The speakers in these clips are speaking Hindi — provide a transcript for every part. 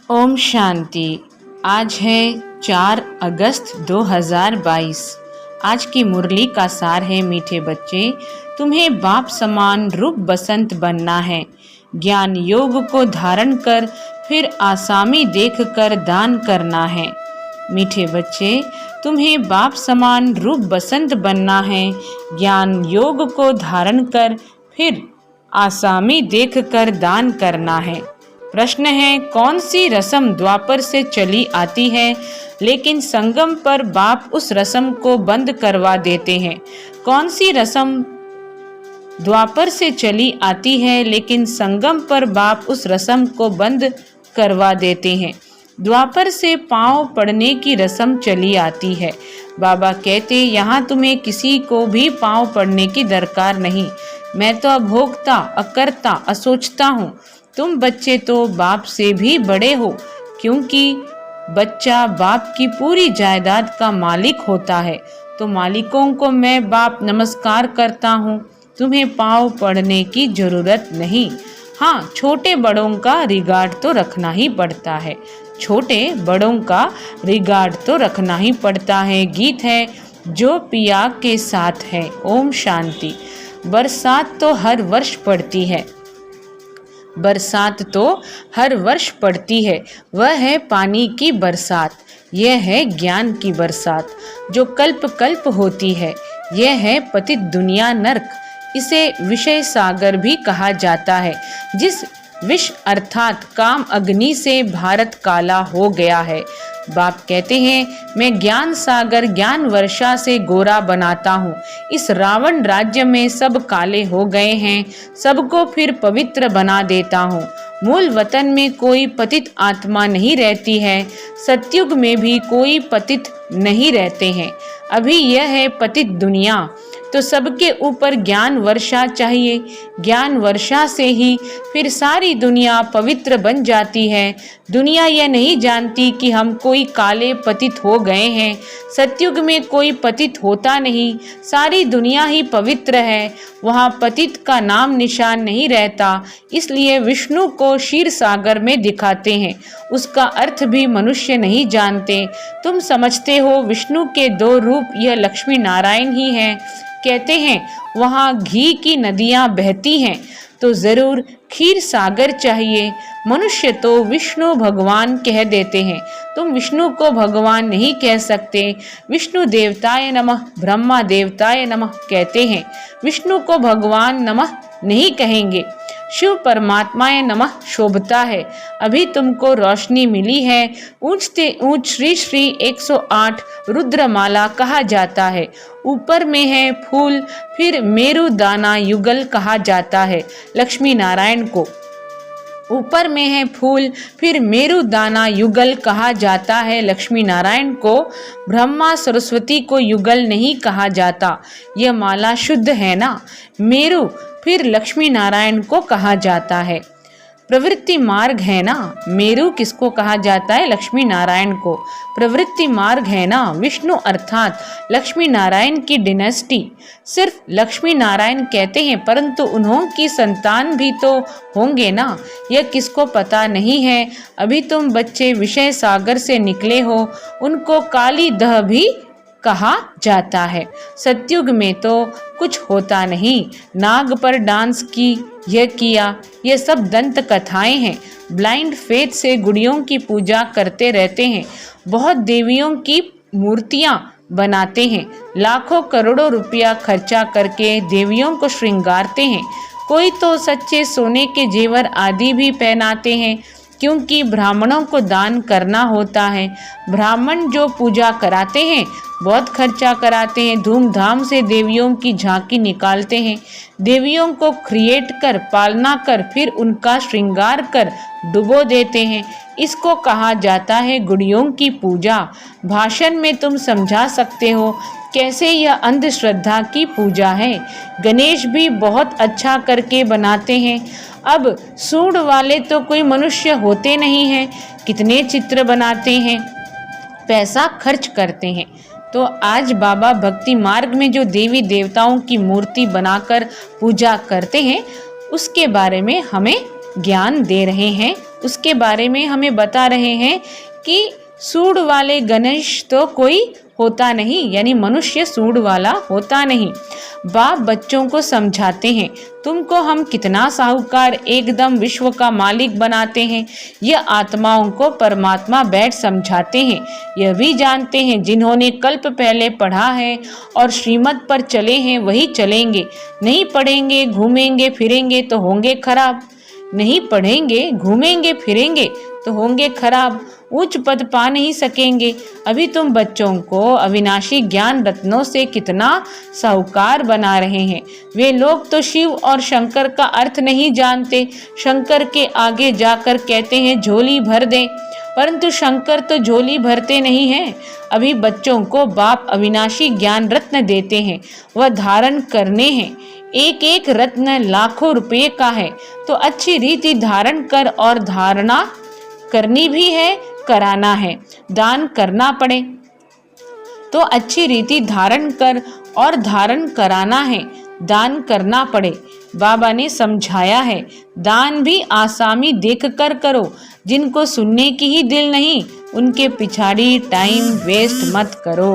ओम शांति। आज है 4 अगस्त 2022। आज की मुरली का सार है, मीठे बच्चे, तुम्हें बाप समान रूप बसंत बनना है। ज्ञान योग को धारण कर फिर आसामी देख कर दान करना है। मीठे बच्चे, तुम्हें बाप समान रूप बसंत बनना है। ज्ञान योग को धारण कर फिर आसामी देख कर दान करना है। प्रश्न है, कौन सी रस्म द्वापर से चली आती है लेकिन संगम पर बाप उस रस्म को बंद करवा देते हैं? कौन सी रस्म द्वापर से चली आती है लेकिन संगम पर बाप उस रस्म को बंद करवा देते हैं? द्वापर से पांव पड़ने की रस्म चली आती है। बाबा कहते, यहाँ तुम्हें किसी को भी पांव पड़ने की दरकार नहीं। मैं तो अभोक्ता, अकर्ता, असोचता हूँ। तुम बच्चे तो बाप से भी बड़े हो, क्योंकि बच्चा बाप की पूरी जायदाद का मालिक होता है। तो मालिकों को मैं बाप नमस्कार करता हूँ। तुम्हें पाँव पड़ने की जरूरत नहीं। हाँ, छोटे बड़ों का रिगार्ड तो रखना ही पड़ता है। छोटे बड़ों का रिगार्ड तो रखना ही पड़ता है। गीत है, जो पिया के साथ है। ओम शांति। बरसात तो हर वर्ष पड़ती है। बरसात तो हर वर्ष पड़ती है। वह है पानी की बरसात। यह है ज्ञान की बरसात जो कल्प कल्प होती है। यह है पतित दुनिया नरक। इसे विषय सागर भी कहा जाता है। जिस विष अर्थात काम अग्नि से भारत काला हो गया है। बाप कहते हैं, मैं ज्ञान सागर ज्ञान वर्षा से गोरा बनाता हूँ। इस रावण राज्य में सब काले हो गए हैं, सबको फिर पवित्र बना देता हूँ। मूल वतन में कोई पतित आत्मा नहीं रहती है। सतयुग में भी कोई पतित नहीं रहते हैं। अभी यह है पतित दुनिया, तो सबके ऊपर ज्ञान वर्षा चाहिए। ज्ञान वर्षा से ही फिर सारी दुनिया पवित्र बन जाती है। दुनिया यह नहीं जानती कि हम कोई काले पतित हो गए हैं। सतयुग में कोई पतित होता नहीं, सारी दुनिया ही पवित्र है। वहाँ पतित का नाम निशान नहीं रहता। इसलिए विष्णु को क्षीर सागर में दिखाते हैं। उसका अर्थ भी मनुष्य नहीं जानते। तुम समझते हो विष्णु के 2 रूप, यह लक्ष्मी नारायण ही हैं। कहते हैं वहाँ घी की नदियाँ बहती हैं, तो जरूर क्षीर सागर चाहिए। मनुष्य तो विष्णु भगवान कह देते हैं। तुम विष्णु को भगवान नहीं कह सकते। विष्णु देवताय नमः, ब्रह्मा देवताय नमः कहते हैं। विष्णु को भगवान नमः नहीं कहेंगे। शिव परमात्माए नमः शोभता है। अभी तुमको रोशनी मिली है। ऊंचते ऊंच श्री श्री 108 रुद्रमाला कहा जाता है। ऊपर में है फूल, फिर मेरु दाना युगल कहा जाता है लक्ष्मी नारायण को। ऊपर में है फूल, फिर मेरु दाना युगल कहा जाता है लक्ष्मी नारायण को। ब्रह्मा सरस्वती को युगल नहीं कहा जाता। यह माला शुद्ध है ना। मेरु फिर लक्ष्मी नारायण को कहा जाता है। प्रवृत्ति मार्ग है ना। मेरु किसको कहा जाता है? लक्ष्मी नारायण को। प्रवृत्ति मार्ग है ना। विष्णु अर्थात लक्ष्मी नारायण की डिनेस्टी। सिर्फ लक्ष्मी नारायण कहते हैं, परंतु उन्होंने संतान भी तो होंगे ना। यह किसको पता नहीं है। अभी तुम बच्चे विषय सागर से निकले हो। उनको काली दह भी कहा जाता है। सतयुग में तो कुछ होता नहीं। नाग पर डांस की, यह किया, यह सब दंत कथाएं हैं। ब्लाइंड फेथ से गुड़ियों की पूजा करते रहते हैं। बहुत देवियों की मूर्तियां बनाते हैं। लाखों करोड़ों रुपया खर्चा करके देवियों को श्रृंगारते हैं। कोई तो सच्चे सोने के जेवर आदि भी पहनाते हैं, क्योंकि ब्राह्मणों को दान करना होता है। ब्राह्मण जो पूजा कराते हैं, बहुत खर्चा कराते हैं। धूमधाम से देवियों की झांकी निकालते हैं। देवियों को क्रिएट कर, पालना कर, फिर उनका श्रृंगार कर डुबो देते हैं। इसको कहा जाता है गुड़ियों की पूजा। भाषण में तुम समझा सकते हो कैसे यह अंधश्रद्धा की पूजा है। गणेश भी बहुत अच्छा करके बनाते हैं। अब सूंड वाले तो कोई मनुष्य होते नहीं हैं। कितने चित्र बनाते हैं, पैसा खर्च करते हैं। तो आज बाबा भक्ति मार्ग में जो देवी देवताओं की मूर्ति बनाकर पूजा करते हैं, उसके बारे में हमें ज्ञान दे रहे हैं। उसके बारे में हमें बता रहे हैं कि सूंड वाले गणेश तो कोई होता नहीं, यानी मनुष्य सूंड वाला होता नहीं। बाप बच्चों को समझाते हैं, तुमको हम कितना साहूकार एकदम विश्व का मालिक बनाते हैं। यह आत्माओं को परमात्मा बैठ समझाते हैं। यह भी जानते हैं जिन्होंने कल्प पहले पढ़ा है और श्रीमत पर चले हैं वही चलेंगे। नहीं पढ़ेंगे घूमेंगे फिरेंगे तो होंगे खराब। नहीं पढ़ेंगे घूमेंगे फिरेंगे तो होंगे खराब, उच्च पद पा नहीं सकेंगे। अभी तुम बच्चों को अविनाशी ज्ञान रत्नों से कितना साहूकार बना रहे हैं। वे लोग तो शिव और शंकर का अर्थ नहीं जानते। शंकर के आगे जाकर कहते हैं झोली भर दें, परंतु शंकर तो झोली भरते नहीं हैं। अभी बच्चों को बाप अविनाशी ज्ञान रत्न देते हैं, वह धारण करने हैं। एक एक रत्न लाखों रुपए का है, तो अच्छी रीति धारण कर, और धारणा करनी भी है, कराना है, दान करना पड़े तो अच्छी रीति धारण कर और धारण कराना है, दान करना पड़े। बाबा ने समझाया है, दान भी आसामी देखकर करो। जिनको सुनने की ही दिल नहीं, उनके पिछाड़ी टाइम वेस्ट मत करो।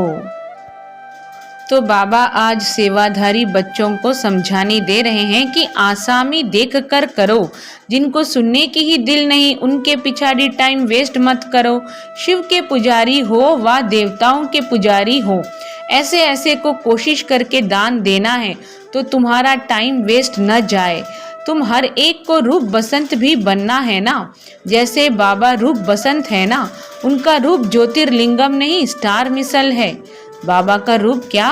तो बाबा आज सेवाधारी बच्चों को समझाने दे रहे हैं कि आसामी देख कर करो। जिनको सुनने की ही दिल नहीं, उनके पिछाड़ी टाइम वेस्ट मत करो। शिव के पुजारी हो व देवताओं के पुजारी हो, ऐसे ऐसे को कोशिश करके दान देना है, तो तुम्हारा टाइम वेस्ट न जाए। तुम हर एक को रूप बसंत भी बनना है ना। जैसे बाबा रूप बसंत है ना, उनका रूप ज्योतिर्लिंगम नहीं स्टार मिसल है। बाबा का रूप क्या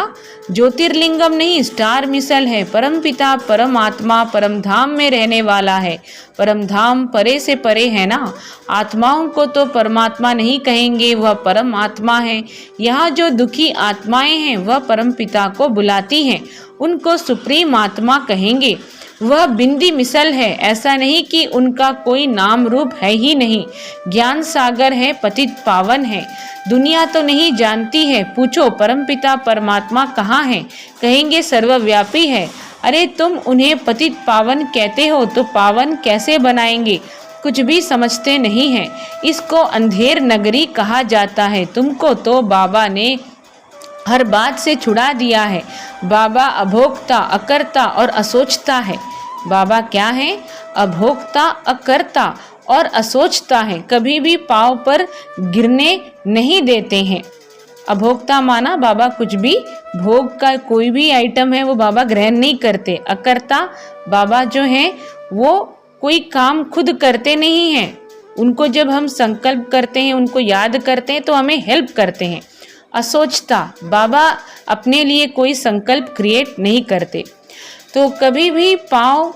ज्योतिर्लिंगम नहीं स्टार मिसल है। परम पिता परमात्मा परम धाम में रहने वाला है। परम धाम परे से परे है ना। आत्माओं को तो परमात्मा नहीं कहेंगे, वह परम आत्मा है। यहाँ जो दुखी आत्माएं हैं वह परम पिता को बुलाती हैं, उनको सुप्रीम आत्मा कहेंगे। वह बिंदी मिसल है, ऐसा नहीं कि उनका कोई नाम रूप है ही नहीं। ज्ञान सागर है, पतित पावन है। दुनिया तो नहीं जानती है, पूछो परमपिता परमात्मा कहाँ है, कहेंगे सर्वव्यापी है। अरे तुम उन्हें पतित पावन कहते हो तो पावन कैसे बनाएंगे, कुछ भी समझते नहीं है। इसको अंधेर नगरी कहा जाता है। तुमको तो बाबा ने हर बात से छुड़ा दिया है। बाबा अभोक्ता अकर्ता और असोचता है। बाबा क्या है? अभोक्ता अकर्ता और असोचता है। कभी भी पाँव पर गिरने नहीं देते हैं। अभोक्ता माना बाबा कुछ भी भोग का कोई भी आइटम है वो बाबा ग्रहण नहीं करते। अकर्ता बाबा जो हैं वो कोई काम खुद करते नहीं हैं। उनको जब हम संकल्प करते हैं, उनको याद करते हैं तो हमें हेल्प करते हैं। असोचता बाबा अपने लिए कोई संकल्प क्रिएट नहीं करते, तो कभी भी पाँव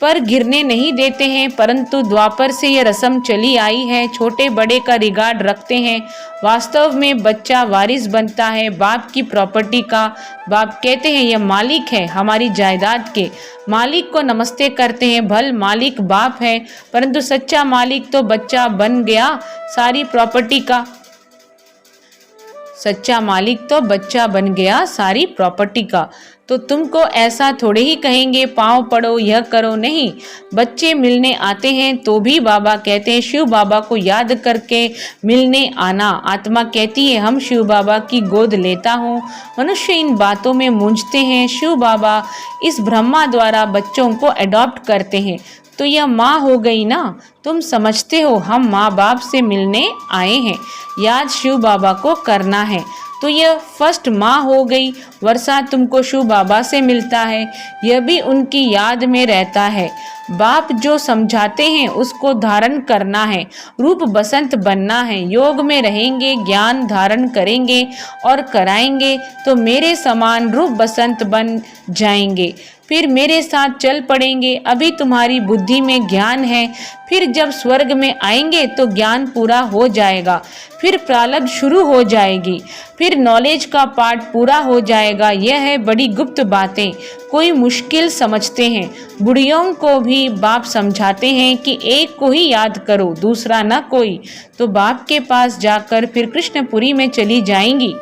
पर गिरने नहीं देते हैं। परंतु द्वापर से यह रस्म चली आई है, छोटे बड़े का रिगार्ड रखते हैं। वास्तव में बच्चा वारिस बनता है बाप की प्रॉपर्टी का। बाप कहते हैं यह मालिक है हमारी जायदाद के। मालिक को नमस्ते करते हैं। भल मालिक बाप है, परंतु सच्चा मालिक तो बच्चा बन गया सारी प्रॉपर्टी का। सच्चा मालिक तो बच्चा बन गया सारी प्रॉपर्टी का। तो तुमको ऐसा थोड़े ही कहेंगे पाँव पड़ो यह करो, नहीं। बच्चे मिलने आते हैं तो भी बाबा कहते हैं शिव बाबा को याद करके मिलने आना। आत्मा कहती है हम शिव बाबा की गोद लेता हूँ। मनुष्य इन बातों में मूंझते हैं। शिव बाबा इस ब्रह्मा द्वारा बच्चों को अडॉप्ट करते हैं, तो यह माँ हो गई ना। तुम समझते हो हम माँ बाप से मिलने आए हैं, याद शिव बाबा को करना है, तो यह फर्स्ट माँ हो गई। वर्षा तुमको शिव बाबा से मिलता है, यह भी उनकी याद में रहता है। बाप जो समझाते हैं उसको धारण करना है, रूप बसंत बनना है। योग में रहेंगे, ज्ञान धारण करेंगे और कराएंगे तो मेरे समान रूप बसंत बन जाएंगे। फिर मेरे साथ चल पड़ेंगे। अभी तुम्हारी बुद्धि में ज्ञान है, फिर जब स्वर्ग में आएंगे तो ज्ञान पूरा हो जाएगा। फिर प्रारब्ध शुरू हो जाएगी, फिर नॉलेज का पार्ट पूरा हो जाएगा। यह है बड़ी गुप्त बातें, कोई मुश्किल समझते हैं। बुढ़ियों को भी बाप समझाते हैं कि एक को ही याद करो, दूसरा न कोई। तो बाप के पास जाकर फिर कृष्णपुरी में चली जाएंगी।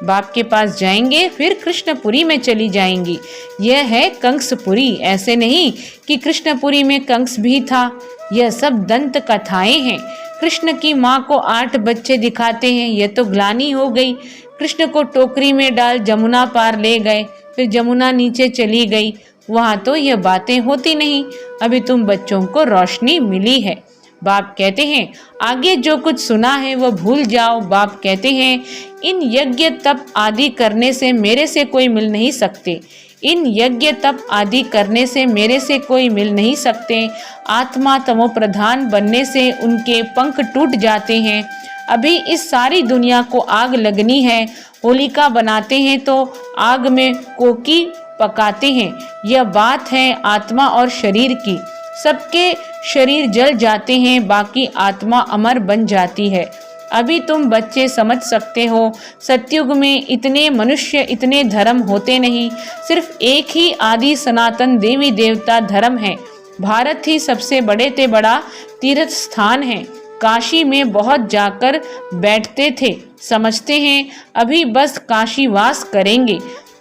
बाप के पास जाएंगे, फिर कृष्णपुरी में चली जाएंगी। यह है कंसपुरी। ऐसे नहीं कि कृष्णपुरी में कंस भी था। यह सब दंत कथाएं हैं। कृष्ण की माँ को 8 बच्चे दिखाते हैं, यह तो ग्लानि हो गई। कृष्ण को टोकरी में डाल जमुना पार ले गए, फिर जमुना नीचे चली गई। वहां तो यह बातें होती नहीं। अभी तुम बच्चों को रोशनी मिली है। बाप कहते हैं आगे जो कुछ सुना है वो भूल जाओ। बाप कहते हैं इन यज्ञ तप आदि करने से मेरे से कोई मिल नहीं सकते। इन यज्ञ तप आदि करने से मेरे से कोई मिल नहीं सकते। आत्मा तमो प्रधान बनने से उनके पंख टूट जाते हैं। अभी इस सारी दुनिया को आग लगनी है। होलिका बनाते हैं तो आग में कोकी पकाते हैं। यह बात है आत्मा और शरीर की। सबके शरीर जल जाते हैं, बाकी आत्मा अमर बन जाती है। अभी तुम बच्चे समझ सकते हो, सतयुग में इतने मनुष्य, इतने धर्म होते नहीं। सिर्फ एक ही आदि सनातन देवी देवता धर्म है। भारत ही सबसे बड़े से बड़ा तीर्थ स्थान है। काशी में बहुत जाकर बैठते थे। समझते हैं अभी बस काशी वास करेंगे।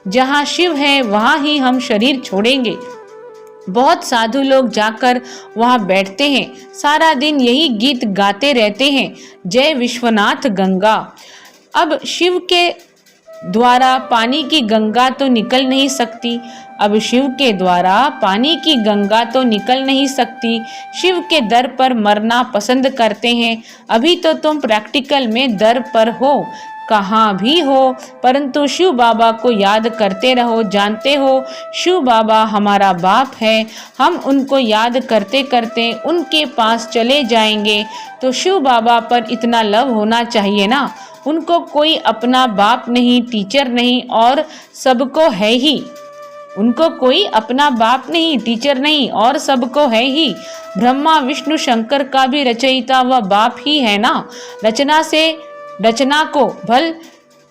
जहाँ शिव है वहाँ ही हम शरीर छोड़ेंगे। बहुत साधु लोग जाकर वहाँ बैठते हैं, सारा दिन यही गीत गाते रहते हैं, जय विश्वनाथ गंगा। अब शिव के द्वारा पानी की गंगा तो निकल नहीं सकती। अब शिव के द्वारा पानी की गंगा तो निकल नहीं सकती। शिव के दर पर मरना पसंद करते हैं। अभी तो तुम प्रैक्टिकल में दर पर हो, कहाँ भी हो, परंतु शिव बाबा को याद करते रहो। जानते हो शिव बाबा हमारा बाप है। हम उनको याद करते करते उनके पास चले जाएंगे। तो शिव बाबा पर इतना लव होना चाहिए ना। उनको कोई अपना बाप नहीं, टीचर नहीं और सबको है ही। उनको कोई अपना बाप नहीं, टीचर नहीं और सबको है ही। ब्रह्मा विष्णु शंकर का भी रचयिता वह बाप ही है ना। रचना को भल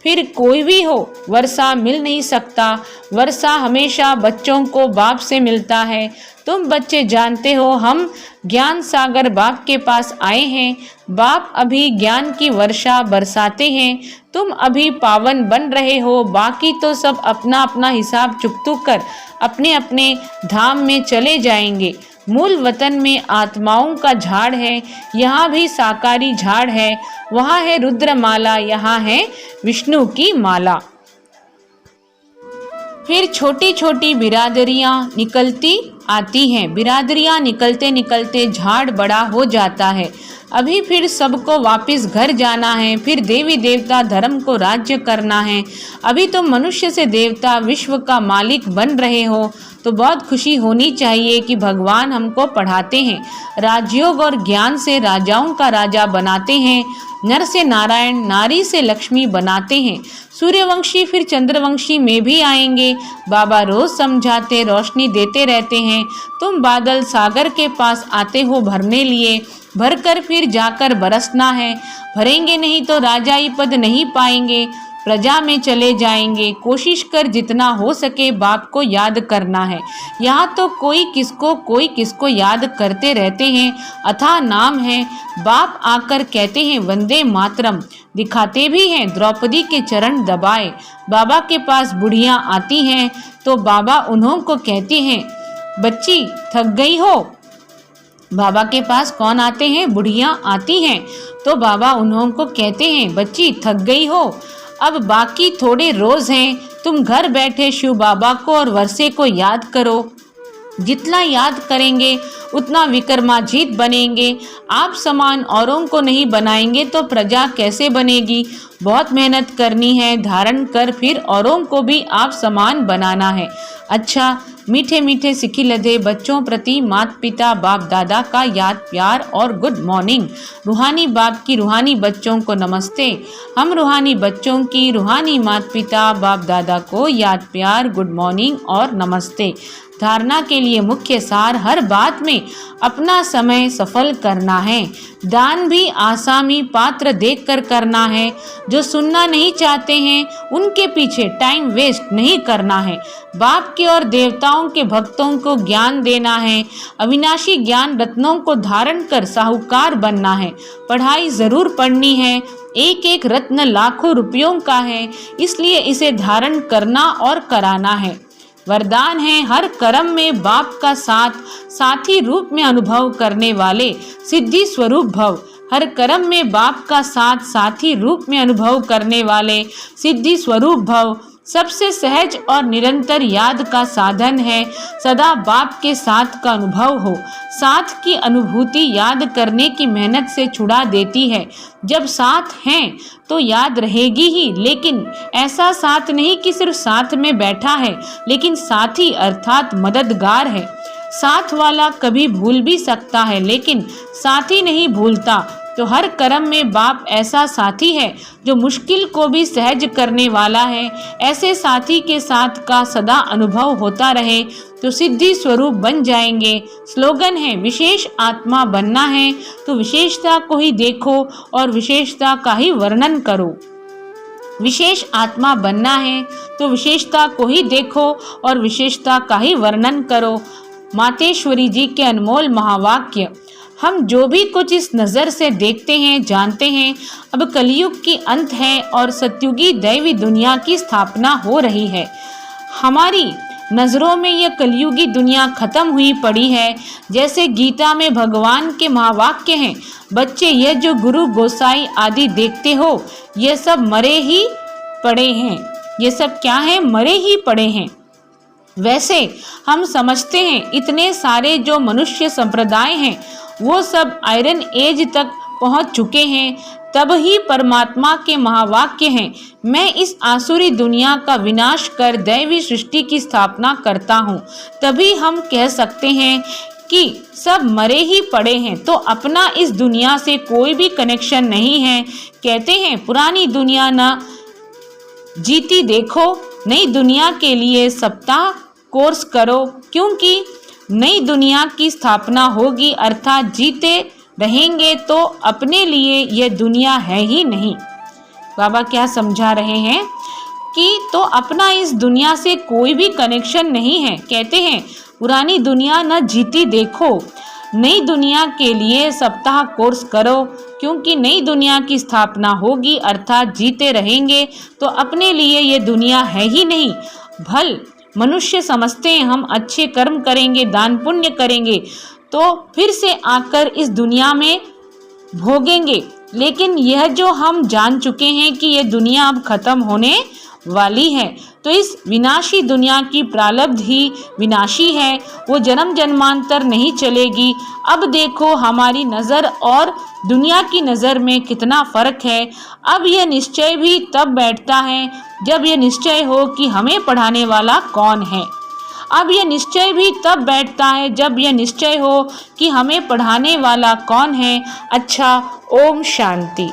फिर कोई भी हो, वर्षा मिल नहीं सकता। वर्षा हमेशा बच्चों को बाप से मिलता है। तुम बच्चे जानते हो हम ज्ञान सागर बाप के पास आए हैं। बाप अभी ज्ञान की वर्षा बरसाते हैं। तुम अभी पावन बन रहे हो, बाकी तो सब अपना अपना हिसाब चुकतू कर अपने अपने धाम में चले जाएंगे। मूल वतन में आत्माओं का झाड़ है, यहाँ भी साकारी झाड़ है। वहाँ है रुद्रमाला, यहाँ है विष्णु की माला। फिर छोटी छोटी बिरादरियां निकलती आती हैं। बिरादरियां निकलते निकलते झाड़ बड़ा हो जाता है। अभी फिर सबको वापस घर जाना है। फिर देवी देवता धर्म को राज्य करना है। अभी तो मनुष्य से देवता विश्व का मालिक बन रहे हो, तो बहुत खुशी होनी चाहिए कि भगवान हमको पढ़ाते हैं। राजयोग और ज्ञान से राजाओं का राजा बनाते हैं। नर से नारायण, नारी से लक्ष्मी बनाते हैं। सूर्यवंशी फिर चंद्रवंशी में भी आएंगे। बाबा रोज समझाते, रोशनी देते रहते हैं। तुम बादल सागर के पास आते हो भरने लिए, भरकर फिर जाकर बरसना है। भरेंगे नहीं तो राजाई पद नहीं पाएंगे, प्रजा में चले जाएंगे। कोशिश कर जितना हो सके बाप को याद करना है। यहाँ तो कोई किसको याद करते रहते हैं। अथाह नाम है। बाप आकर कहते हैं वंदे मातरम, दिखाते भी हैं द्रौपदी के चरण दबाए। बाबा के पास बुढ़ियाँ आती हैं तो बाबा उन्हों को कहते हैं बच्ची थक गई हो। बाबा के पास कौन आते हैं? बुढ़ियाँ आती हैं तो बाबा उन्हों को कहते हैं बच्ची थक गई हो। अब बाकी थोड़े रोज हैं, तुम घर बैठे शिव बाबा को और वर्षे को याद करो। जितना याद करेंगे उतना विक्रमाजीत बनेंगे। आप समान औरों को नहीं बनाएंगे तो प्रजा कैसे बनेगी? बहुत मेहनत करनी है, धारण कर फिर औरों को भी आप समान बनाना है। अच्छा, मीठे मीठे सिखी लदे बच्चों प्रति माता पिता बाप दादा का याद प्यार और गुड मॉर्निंग। रूहानी बाप की रूहानी बच्चों को नमस्ते। हम रूहानी बच्चों की रूहानी माता पिता बाप दादा को याद प्यार, गुड मॉर्निंग और नमस्ते। धारणा के लिए मुख्य सार हर बात में अपना समय सफल करना है। दान भी आसामी पात्र देखकर करना है। जो सुनना नहीं चाहते हैं उनके पीछे टाइम वेस्ट नहीं करना है। बाप के और देवताओं के भक्तों को ज्ञान देना है। अविनाशी ज्ञान रत्नों को धारण कर साहूकार बनना है। पढ़ाई जरूर पढ़नी है। एक एक रत्न लाखों रुपयों का है, इसलिए इसे धारण करना और कराना है। वरदान है हर कर्म में बाप का साथी रूप में अनुभव करने वाले सिद्धि स्वरूप भव। हर कर्म में बाप का साथी रूप में अनुभव करने वाले सिद्धि स्वरूप भव। सबसे सहज और निरंतर याद का साधन है सदा बाप के साथ का अनुभव हो। साथ की अनुभूति याद करने की मेहनत से छुड़ा देती है। जब साथ हैं तो याद रहेगी ही, लेकिन ऐसा साथ नहीं कि सिर्फ साथ में बैठा है, लेकिन साथी अर्थात मददगार है। साथ वाला कभी भूल भी सकता है, लेकिन साथी नहीं भूलता। तो हर कर्म में बाप ऐसा साथी है जो मुश्किल को भी सहज करने वाला है। ऐसे साथी के साथ का सदा अनुभव होता रहे तो सिद्धि स्वरूप बन जाएंगे। स्लोगन है विशेष आत्मा बनना है तो विशेषता को ही देखो और विशेषता का ही वर्णन करो। विशेष आत्मा बनना है तो विशेषता को ही देखो और विशेषता का ही वर्णन करो। मातेश्वरी जी के अनमोल महावाक्य। हम जो भी कुछ इस नज़र से देखते हैं जानते हैं अब कलयुग की अंत है और सत्युगी दैवी दुनिया की स्थापना हो रही है। हमारी नज़रों में यह कलयुगी दुनिया खत्म हुई पड़ी है। जैसे गीता में भगवान के महावाक्य हैं, बच्चे यह जो गुरु गोसाई आदि देखते हो ये सब मरे ही पड़े हैं। ये सब क्या है? मरे ही पड़े हैं। वैसे हम समझते हैं इतने सारे जो मनुष्य संप्रदाय हैं वो सब आयरन एज तक पहुंच चुके हैं। तब ही परमात्मा के महावाक्य हैं, मैं इस आसुरी दुनिया का विनाश कर दैवी सृष्टि की स्थापना करता हूँ। तभी हम कह सकते हैं कि सब मरे ही पड़े हैं, तो अपना इस दुनिया से कोई भी कनेक्शन नहीं है। कहते हैं पुरानी दुनिया न जीती देखो, नई दुनिया के लिए सप्ताह कोर्स करो, क्योंकि नई दुनिया की स्थापना होगी अर्थात जीते रहेंगे तो अपने लिए यह दुनिया है ही नहीं। बाबा क्या समझा रहे हैं कि तो अपना इस दुनिया से कोई भी कनेक्शन नहीं है। कहते हैं पुरानी दुनिया न जीती देखो, नई दुनिया के लिए सप्ताह कोर्स करो, क्योंकि नई दुनिया की स्थापना होगी अर्थात जीते रहेंगे तो अपने लिए यह दुनिया है ही नहीं। भल मनुष्य समझते हैं हम अच्छे कर्म करेंगे, दान पुण्य करेंगे तो फिर से आकर इस दुनिया में भोगेंगे, लेकिन यह जो हम जान चुके हैं कि यह दुनिया अब खत्म होने वाली है, तो इस विनाशी दुनिया की प्रारब्ध ही विनाशी है, वो जन्म जन्मांतर नहीं चलेगी। अब देखो हमारी नज़र और दुनिया की नज़र में कितना फर्क है। अब यह निश्चय भी तब बैठता है जब यह निश्चय हो कि हमें पढ़ाने वाला कौन है। अब यह निश्चय भी तब बैठता है जब यह निश्चय हो कि हमें पढ़ाने वाला कौन है। अच्छा, ओम शांति।